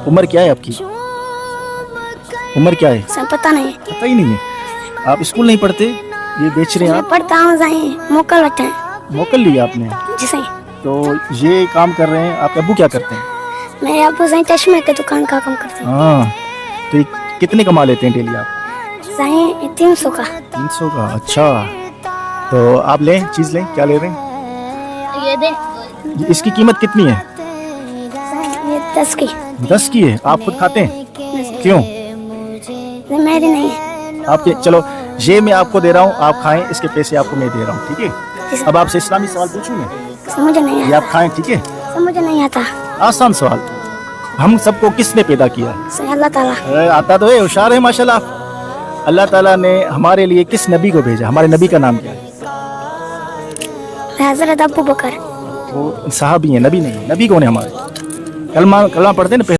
उम्र क्या है आपकी? उम्र क्या है? सब पता नहीं। पता ही नहीं है। आप स्कूल नहीं पढ़ते, ये बेच रहे हैं मैं आप? पढ़ता हूँ जाए मोकल बैठे हैं मोकल लिया आपने, जिसे तो ये काम कर रहे हैं। आपके अब्बू क्या करते हैं? मेरे अब्बू जाए चश्मे के दुकान का काम करते हैं। हाँ, तो ये कितने कमा लेते हैं डेली आप? जाए 300 का। 300 का, अच्छा। तो आप लें, चीज़ लें, क्या ले रहे हैं? ये दे। इसकी कीमत कितनी है? ये 10 की। 10 की है। आप खुद खाते हैं? क्यों? ये मेरी नहीं है। आपके, चलो ये मैं आपको दे रहा हूँ, आप खाएं, इसके पैसे आपको मैं दे रहा हूँ, ठीक है? अब आपसे इस्लामी सवाल पूछूं मैं, समझ नहीं ये आता। आप खाएं, ठीक है? समझ नहीं आता। आसान सवाल। हम सबको किसने पैदा किया है? सही अल्लाह ताला। आता तो है, होशियार है माशाल्लाह। अल्लाह ताला ने हमारे लिए किस नबी को भेजा? हमारे नबी का नाम क्या है? हजरत अबू बकर। वो साहबी है, नबी नहीं है। नबी कौन है हमारे? कलमा कलमा पढ़ते हैं ना।